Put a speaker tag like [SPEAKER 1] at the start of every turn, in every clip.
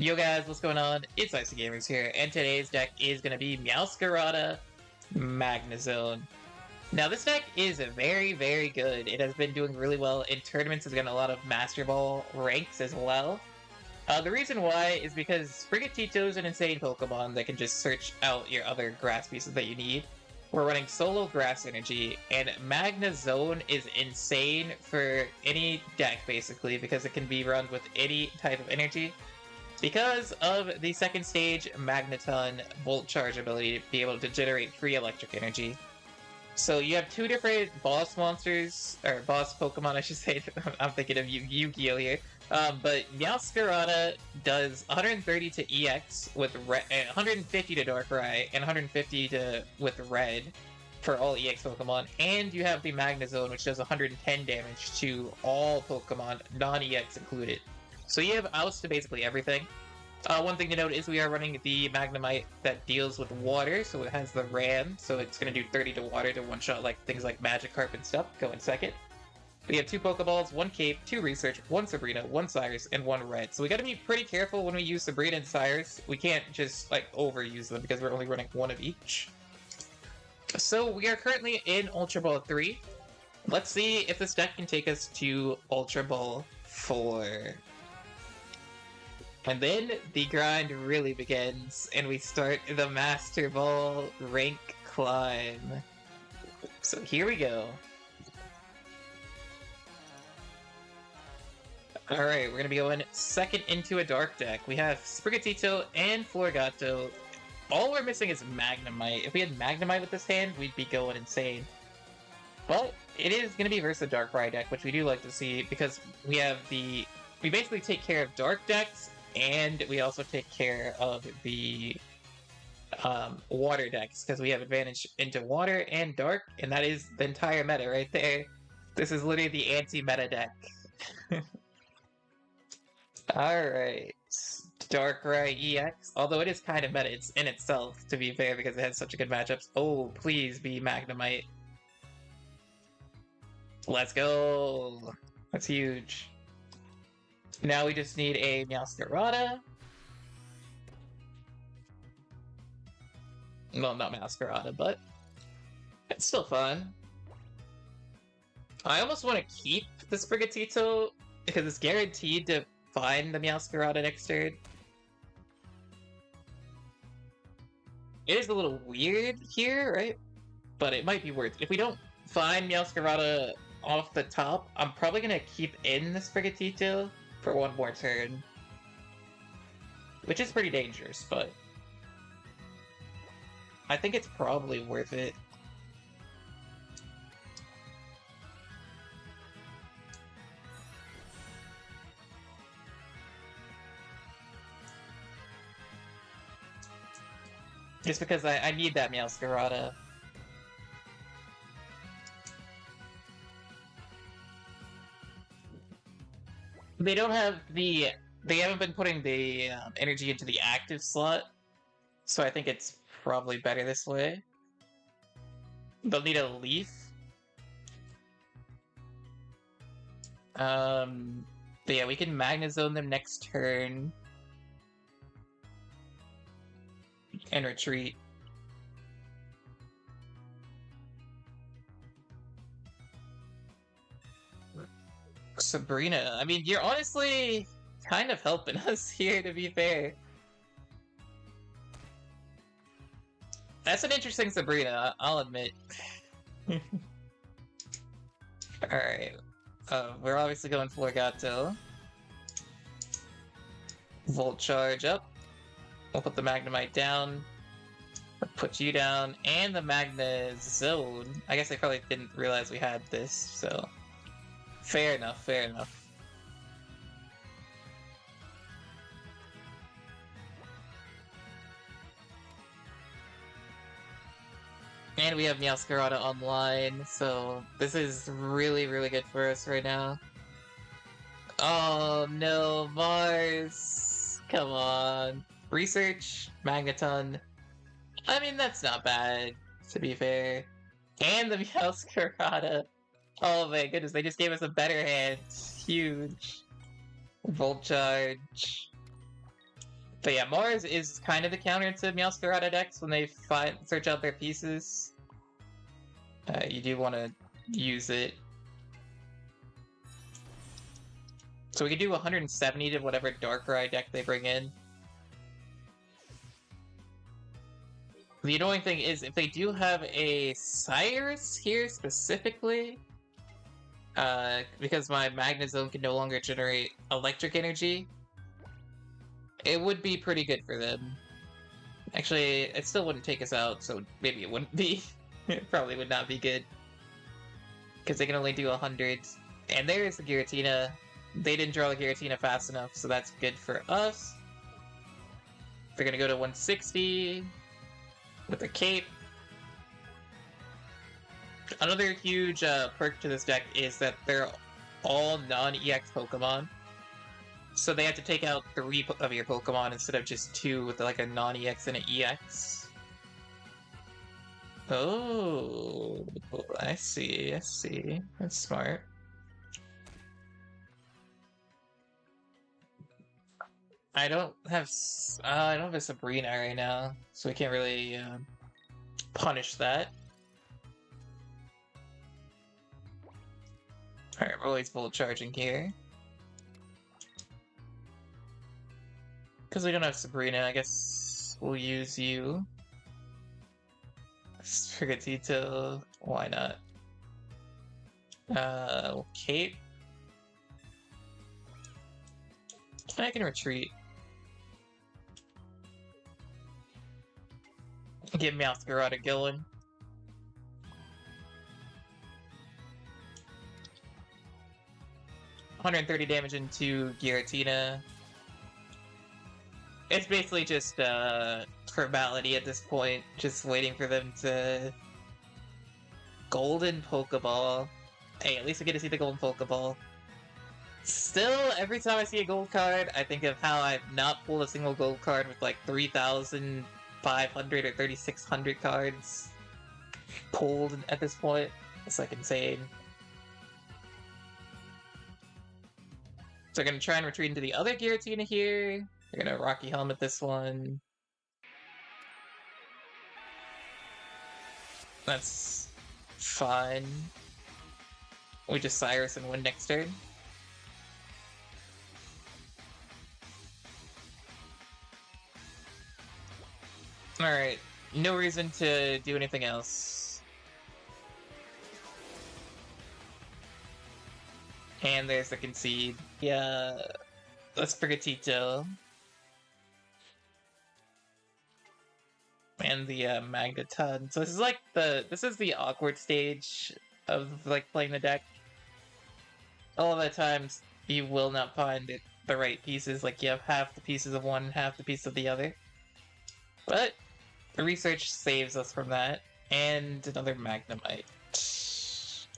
[SPEAKER 1] Yo guys, what's going on? It's Icy Gamers here, and today's deck is going to be Meowscarada Magnezone. Now this deck is very, very good. It has been doing really well in tournaments. It's gotten a lot of Master Ball ranks as well. The reason why is because Sprigatito is an insane Pokemon that can just search out your other grass pieces that you need. We're running solo grass energy, and Magnezone is insane for any deck basically because it can be run with any type of energy. Because of the second stage Magnezone Volt Charge ability to be able to generate free electric energy. So you have two different boss monsters, or boss Pokemon I should say, I'm thinking of Yu-Gi-Oh here. But Meowscarada does 130 to EX with red, 150 to Darkrai, and 150 with red for all EX Pokemon. And you have the Magnezone, which does 110 damage to all Pokemon, non-EX included. So you have outs to basically everything. One thing to note is we are running the Magnemite that deals with water, so it has the Ram, so it's going to do 30 to water to one-shot like things like Magikarp and stuff, go in second. We have 2 Pokeballs, 1 Cape, 2 Research, 1 Sabrina, 1 Cyrus, and 1 Red. So we gotta be pretty careful when we use Sabrina and Cyrus. We can't just, like, overuse them because we're only running 1 of each. So we are currently in Ultra Ball 3. Let's see if this deck can take us to Ultra Ball 4. And then the grind really begins, and we start the Master Ball rank climb. So here we go. Alright, we're gonna be going second into a dark deck. We have Sprigatito and Florgato. All we're missing is Magnemite. If we had Magnemite with this hand, we'd be going insane. But it is gonna be versus a Darkrai deck, which we do like to see because we have we basically take care of dark decks, and we also take care of the water decks because we have advantage into water and dark, and that is the entire meta right there. This is literally the anti-meta deck. Alright, Darkrai EX, although it is kind of meta in itself, to be fair, because it has such a good matchups. Oh, please be Magnemite. Let's go! That's huge. Now we just need a Meowscarada. Well, not Meowscarada, but it's still fun. I almost want to keep the Sprigatito because it's guaranteed to find the Meowscarada next turn. It is a little weird here, right? But it might be worth it. If we don't find Meowscarada off the top, I'm probably going to keep in the Sprigatito for one more turn. Which is pretty dangerous, but I think it's probably worth it. Just because I need that Meowscarada. They don't have they haven't been putting the energy into the active slot, so I think it's probably better this way. They'll need a leaf. But yeah, we can Magnezone them next turn. And retreat. Sabrina, I mean, you're honestly kind of helping us here, to be fair. That's an interesting Sabrina, I'll admit. Alright. We're obviously going Florgato. Volt Charge up. We'll put the Magnemite down. Put you down. And the Magnezone. I guess I probably didn't realize we had this, so fair enough, fair enough. And we have Meowscarada online, so this is really, really good for us right now. Oh no, Mars! Come on. Research, Magneton. I mean, that's not bad, to be fair. And the Meowscarada. Oh my goodness, they just gave us a better hand. Huge. Volt Charge. But yeah, Mars is kind of the counter to Meowscarada decks when they search out their pieces. You do want to use it. So we can do 170 to whatever Darkrai deck they bring in. The annoying thing is, if they do have a Cyrus here specifically, because my Magnezone can no longer generate electric energy, it would be pretty good for them. Actually, it still wouldn't take us out, so maybe it wouldn't be. It probably would not be good. Because they can only do 100. And there's the Giratina. They didn't draw the Giratina fast enough, so that's good for us. They're gonna go to 160 with a cape. Another huge perk to this deck is that they're all non-EX Pokemon. So they have to take out 3 of your Pokemon instead of just 2 with like a non-EX and an EX. Oh, I see, I see. That's smart. I don't have a Sabrina right now, so we can't really punish that. Alright, we're always full charging here. Because we don't have Sabrina, I guess we'll use you. Sprigatito, why not? Kate. I can retreat. Get Meowscarada going. $130 damage into Giratina. It's basically just formality at this point, just waiting for them to... Golden Pokeball. Hey, at least I get to see the Golden Pokeball. Still, every time I see a gold card, I think of how I've not pulled a single gold card with like 3,500 or 3,600 cards pulled at this point. It's like insane. So I'm gonna try and retreat into the other Giratina here. We're gonna Rocky Helmet this one. That's fine. We just Cyrus and win next turn. Alright, no reason to do anything else. And there's the concede. Yeah, let's Sprigatito. And the Magnetone. So this is like the awkward stage of like playing the deck. All of the times you will not find the right pieces, like you have half the pieces of one, half the piece of the other. But the research saves us from that. And another Magnemite.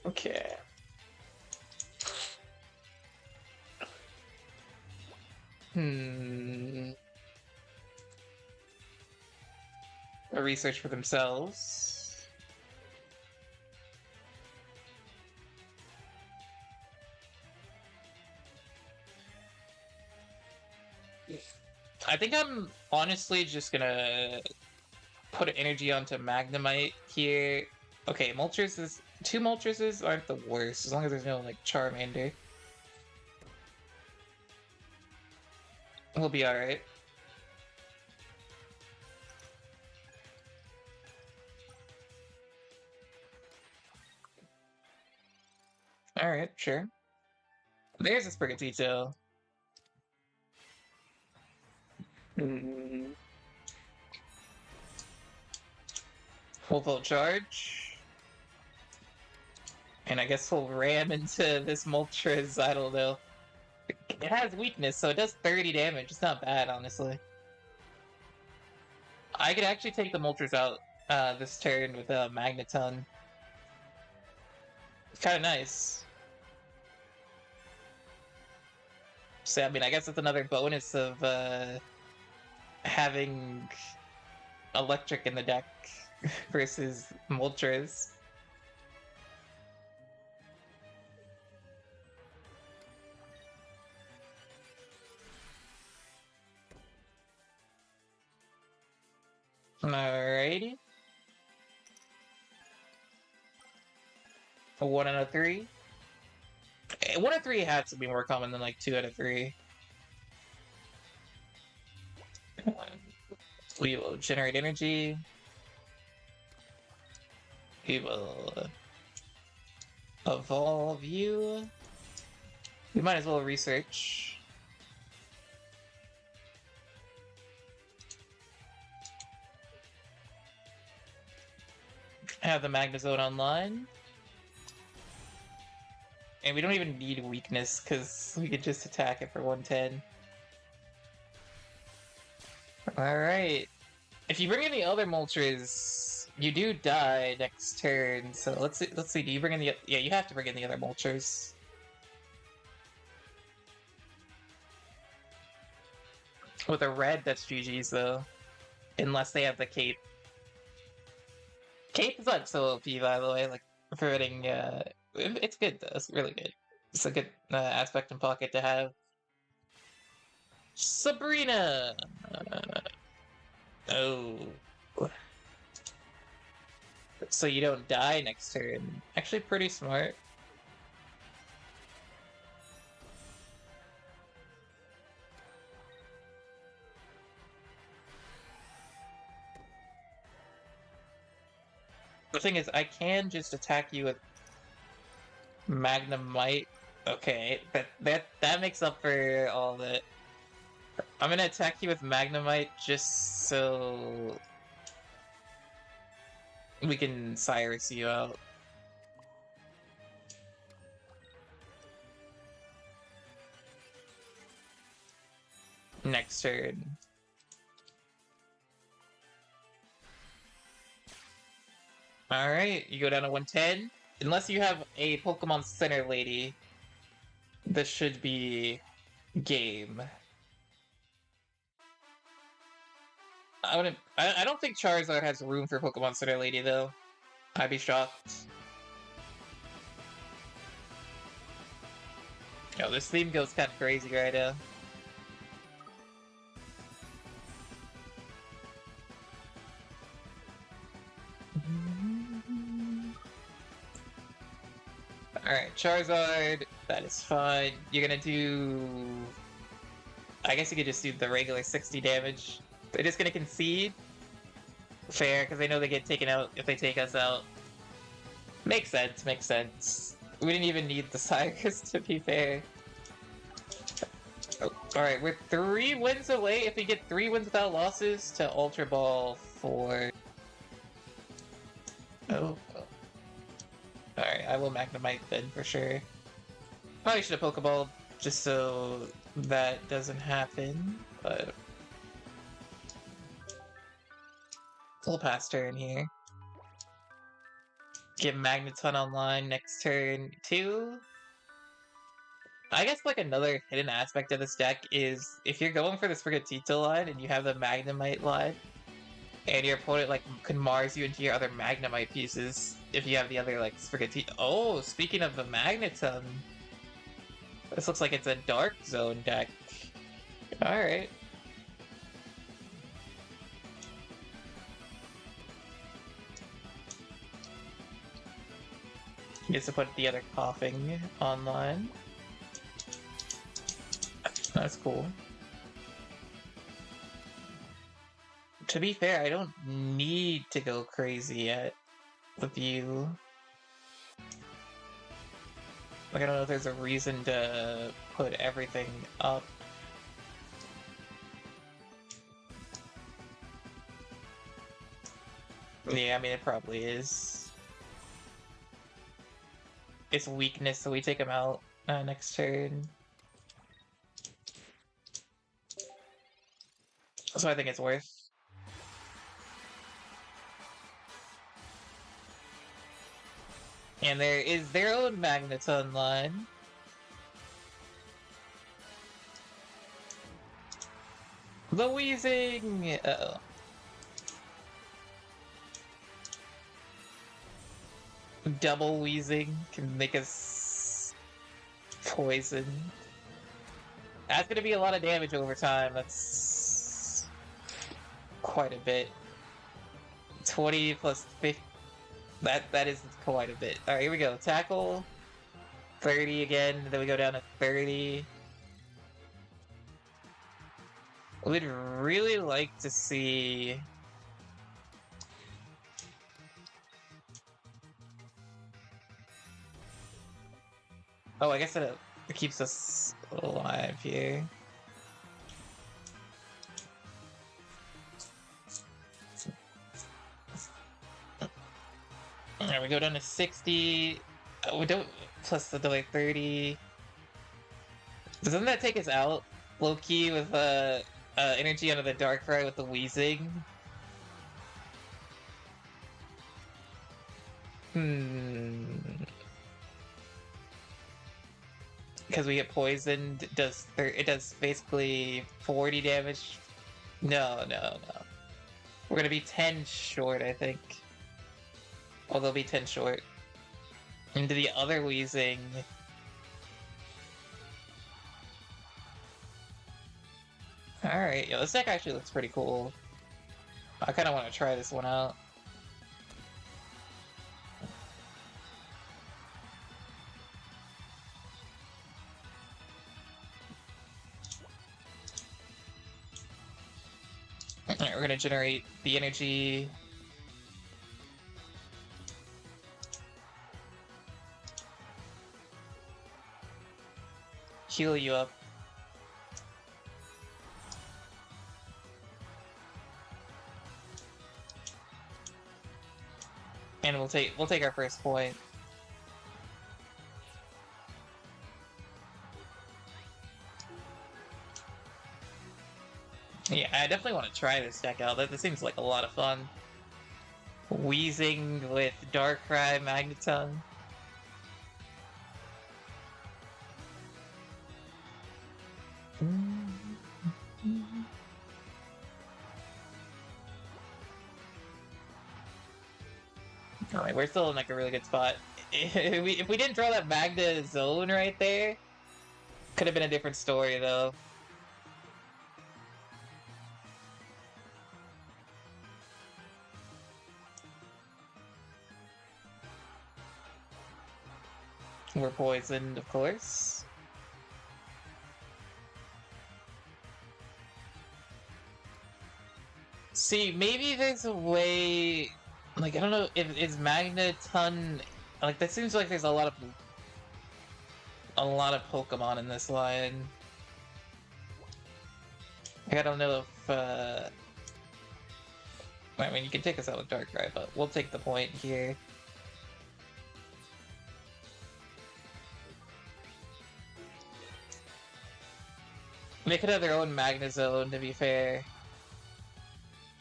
[SPEAKER 1] Okay. A research for themselves. I think I'm honestly just gonna put an energy onto Magnemite here. Okay, Moltres 2 Moltres aren't the worst, as long as there's no, like, Charmander. We'll be alright. Alright, sure. There's a Sprigatito. Full Volt Charge. And I guess we'll ram into this Moltres, I don't know. It has weakness, so it does 30 damage. It's not bad, honestly. I could actually take the Moltres out this turn with a Magneton. It's kind of nice. So, I mean, I guess it's another bonus of having Electric in the deck versus Moltres. Alrighty. 1 out of 3. 1 out of 3 had to be more common than like 2 out of 3. We will generate energy. We will evolve you. We might as well research. Have the Magnezone online. And we don't even need weakness, because we could just attack it for 110. Alright. If you bring in the other Moltres, you do die next turn, so let's see, do you bring in the... Yeah, you have to bring in the other Moltres. With a red, that's GG's, though. Unless they have the Cape. Cape is like so OP, by the way, like, preventing, it's good, though. It's really good. It's a good aspect in Pocket to have. Sabrina! Oh. So you don't die next turn. Actually pretty smart. The thing is, I can just attack you with Magnemite. Okay, that makes up for all that. I'm gonna attack you with Magnemite just so we can Cyrus you out. Next turn. Alright, you go down to 110. Unless you have a Pokemon Center Lady, this should be game. I don't think Charizard has room for Pokemon Center Lady, though. I'd be shocked. Yo, this theme goes kind of crazy right now. Alright, Charizard, that is fine. You're gonna do... I guess you could just do the regular 60 damage. They're just gonna concede. Fair, because they know they get taken out if they take us out. Makes sense, makes sense. We didn't even need the Cyrus, to be fair. Oh, alright, we're 3 wins away. If we get 3 wins without losses to Ultra Ball 4. Oh. Alright, I will Magnemite then, for sure. Probably should have Pokeball just so that doesn't happen, but... Full pass turn here. Get Magneton online next turn too. I guess like another hidden aspect of this deck is if you're going for the Sprigatito line and you have the Magnemite line, and your opponent like can Mars you into your other Magnemite pieces if you have the other like Sprigatito. Oh, speaking of the Magneton, this looks like it's a Dark Zone deck. Alright. Gets to put the other Coughing online. That's cool. To be fair, I don't need to go crazy yet with you. Like, I don't know if there's a reason to put everything up. Yeah, I mean, it probably is. It's weakness, so we take him out next turn. So I think it's worth. And there is their own Magneton line. The Wheezing! Uh-oh. Double Wheezing can make us poison. That's gonna be a lot of damage over time. That's quite a bit. 20 plus 50. That is quite a bit. Alright, here we go. Tackle. 30 again, then we go down to 30. We'd really like to see... Oh, I guess it keeps us alive here. Alright, we go down to 60. We don't... Plus the delay 30. Doesn't that take us out? Low-key with energy under the Darkrai with the wheezing? Because we get poisoned, it does basically 40 damage. No. We're gonna be 10 short, I think. Oh, they'll be 10 short. Into the other wheezing. Alright, yo, this deck actually looks pretty cool. I kind of want to try this one out. Alright, we're gonna generate the energy. Heal you up. And we'll take our first point. Yeah, I definitely want to try this deck out. That seems like a lot of fun. Wheezing with Darkrai, Magnezone. Oh, we're still in like a really good spot. If we didn't draw that Magnezone right there, could have been a different story though. We're poisoned, of course. See, maybe there's a way... Like, I don't know, if is Magnezone... Like, that seems like there's a lot of Pokemon in this line. Like, I don't know if, I mean, you can take us out with Darkrai, but we'll take the point here. They could have their own Magnezone, to be fair.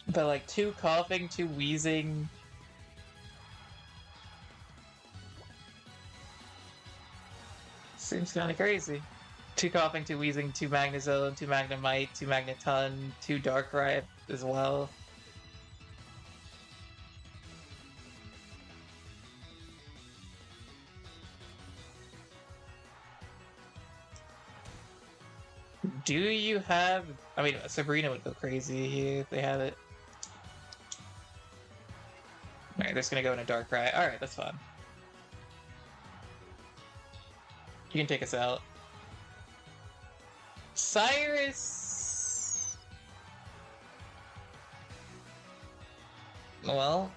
[SPEAKER 1] But, like, 2 coughing, 2 wheezing... Seems kinda crazy. 2 coughing, 2 wheezing, 2 Magnezone, 2 Magnemite, 2 Magneton, 2 Darkrai as well. Do you have... I mean, Sabrina would go crazy here if they had it. Alright, they're just gonna go into Darkrai. Alright, that's fine. You can take us out. Cyrus... Well...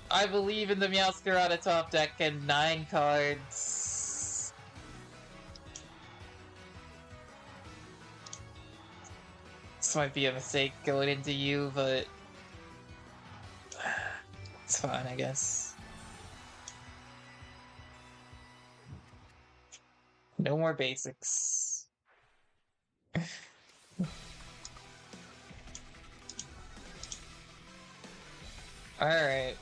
[SPEAKER 1] I believe in the Meowscarada top deck and 9 cards. This might be a mistake going into you, but... It's fine, I guess. No more basics. Alright.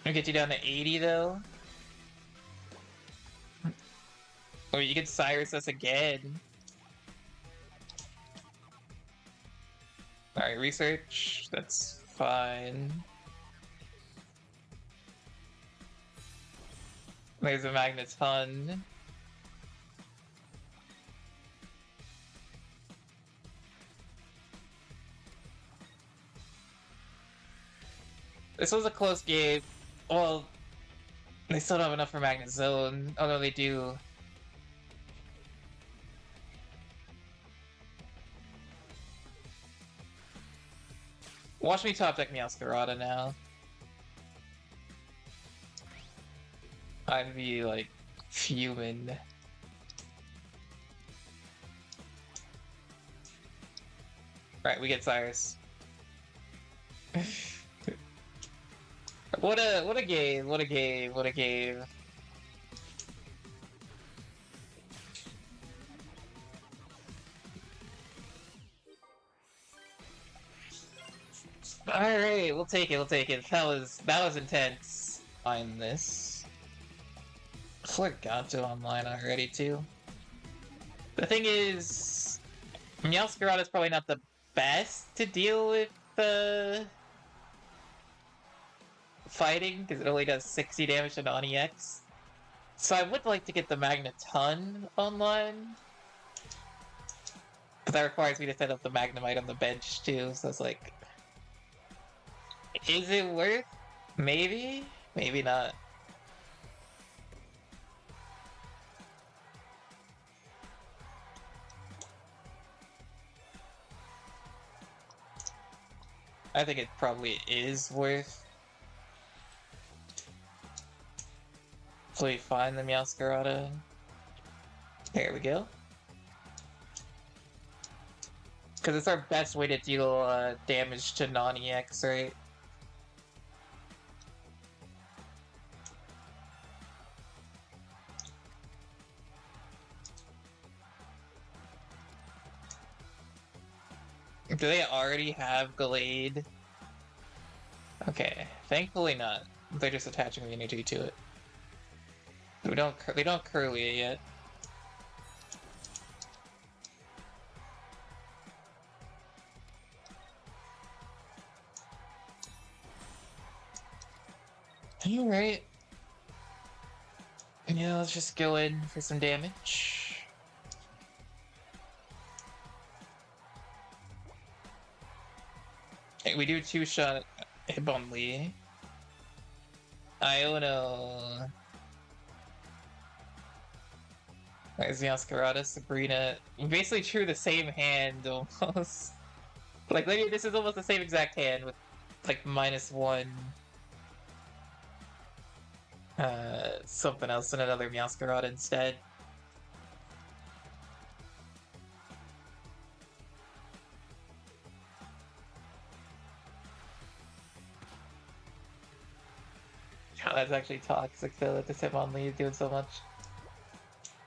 [SPEAKER 1] I'll get you down to 80 though. Or you could Cyrus us again. Alright, research. That's fine. There's a Magneton. This was a close game. Well, they still don't have enough for Magnezone, although they do. Watch me top deck Meowscarada now. I'd be, like, fuming. Right, we get Cyrus. What a game, what a game, what a game. Alright, we'll take it, we'll take it. That was intense. Find this. Forgot to online already too. The thing is, Meowscarada is probably not the best to deal with fighting, because it only does 60 damage to non-EX. So I would like to get the Magnezone online. But that requires me to set up the Magnemite on the bench too, so it's like... Is it worth? Maybe? Maybe not. I think it probably is worth. So we find the Meowscarada. There we go. Because it's our best way to deal damage to non-EX, right? Do they already have Gallade? Okay, thankfully not. They're just attaching the energy to it. They don't curly it yet. Alright. Yeah, let's just go in for some damage. Hey, we do two-shot Hitmonlee. Iono. There's Meowscarada, Sabrina. We basically drew the same hand almost. Like, maybe this is almost the same exact hand with like -1. Something else and another Meowscarada instead. Oh, that's actually toxic though, that this Hitmonlee is doing so much.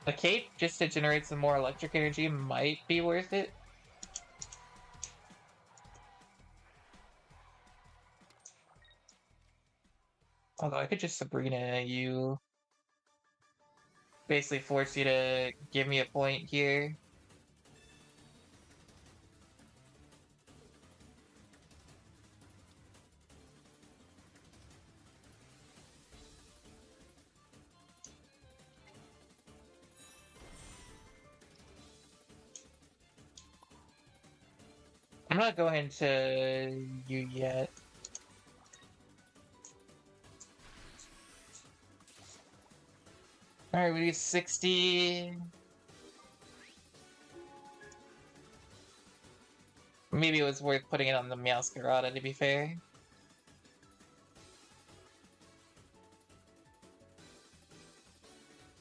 [SPEAKER 1] A cape, just to generate some more electric energy, might be worth it. Although I could just Sabrina you. Basically force you to give me a point here. I'm not going into you yet. Alright, we do 60. Maybe it was worth putting it on the Meowscarada, to be fair.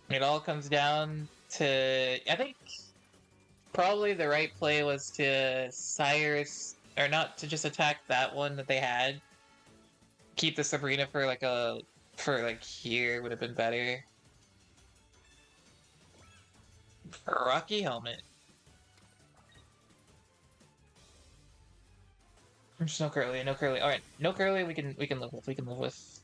[SPEAKER 1] It all comes down to... I think probably the right play was to Cyrus... Or not to just attack that one that they had. Keep the Sabrina for like a... For like here would have been better. Rocky Helmet. There's no curly, no curly. Alright, no curly we can live with,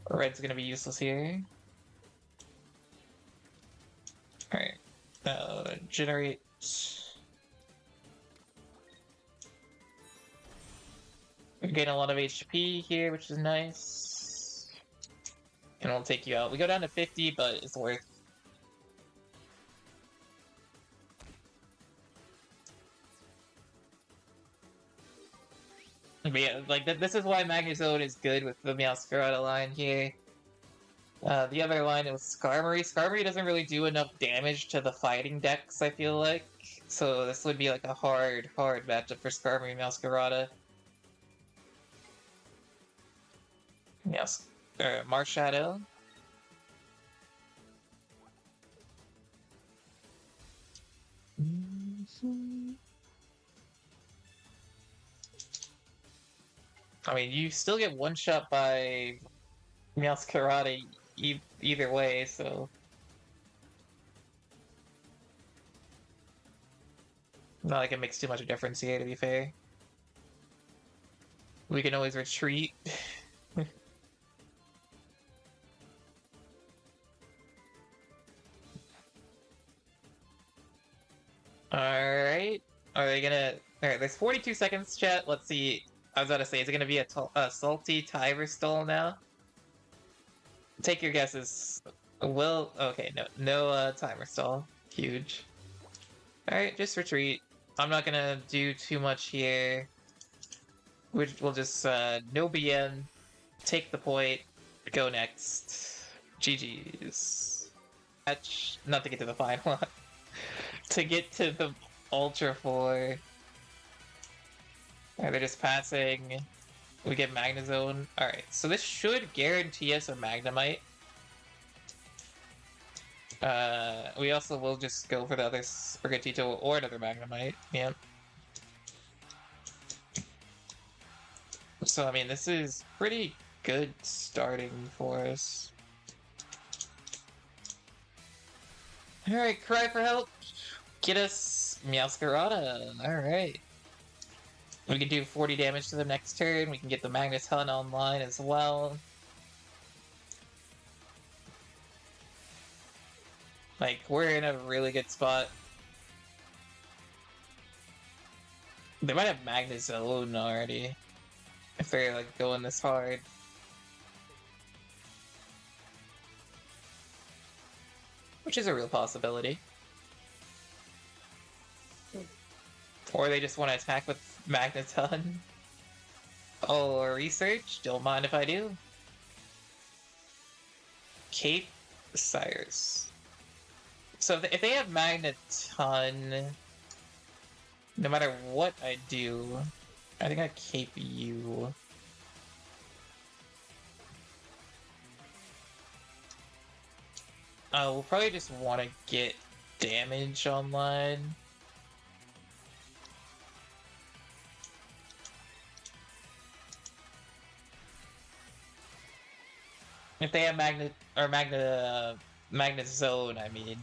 [SPEAKER 1] Red's gonna be useless here. Alright. Generate. We're getting a lot of HP here, which is nice. And we'll take you out. We go down to 50, but it's worth. But yeah, like, this is why Magnezone is good with the Meowscarada line here. The other line was Skarmory. Skarmory doesn't really do enough damage to the fighting decks, I feel like. So this would be like a hard matchup for Skarmory Meowscarada. Yes. Marshadow. I mean, you still get one shot by Meowscarada either way, so not like it makes too much of a difference here, to be fair. We can always retreat. Alright. Are they gonna... Alright, there's 42 seconds, chat. Let's see. I was about to say, is it gonna be a salty timer stall now? Take your guesses. Okay, no timer stall. Huge. Alright, just retreat. I'm not gonna do too much here. We'll just, no BM, take the point, go next. GG's. Match, not to get to the final, to get to the Ultra 4. Alright, they're just passing. We get Magnezone. Alright, so this should guarantee us a Magnemite. We also will just go for the other Sprigatito or another Magnemite. Yep. So, I mean, this is pretty good starting for us. Alright, cry for help. Get us Meowscarada. Alright. We can do 40 damage to them next turn. We can get the Magnezone online as well. Like, we're in a really good spot. They might have Magnezone already. If they're, like, going this hard. Which is a real possibility. Or they just want to attack with Magnezone. Oh, research? Don't mind if I do. Cape Cyrus. So if they have Magnezone, no matter what I do, I think I cape you. We'll probably just want to get damage online. If they have Magnezone, I mean,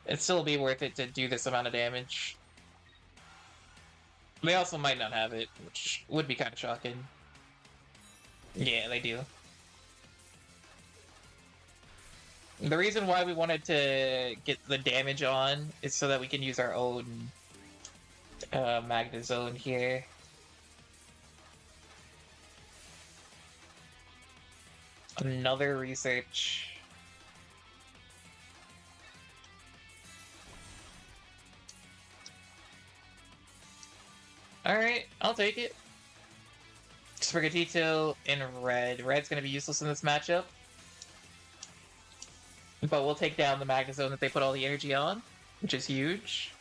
[SPEAKER 1] it'd still be worth it to do this amount of damage. They also might not have it, which would be kind of shocking. Yeah, they do. The reason why we wanted to get the damage on is so that we can use our own Magnezone here. Another research. Alright, I'll take it. Sprigatito in red. Red's gonna be useless in this matchup. But we'll take down the Magnezone that they put all the energy on, which is huge.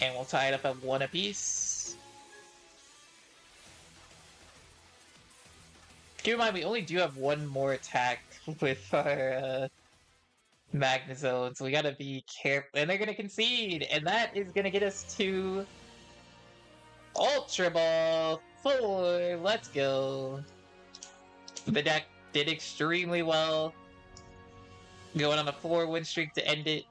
[SPEAKER 1] And we'll tie it up at 1 apiece. Keep in mind, we only do have one more attack with our Magnezone, so we gotta be careful. And they're gonna concede, and that is gonna get us to Ultra Ball 4. Let's go. The deck did extremely well, going on a 4-win streak to end it.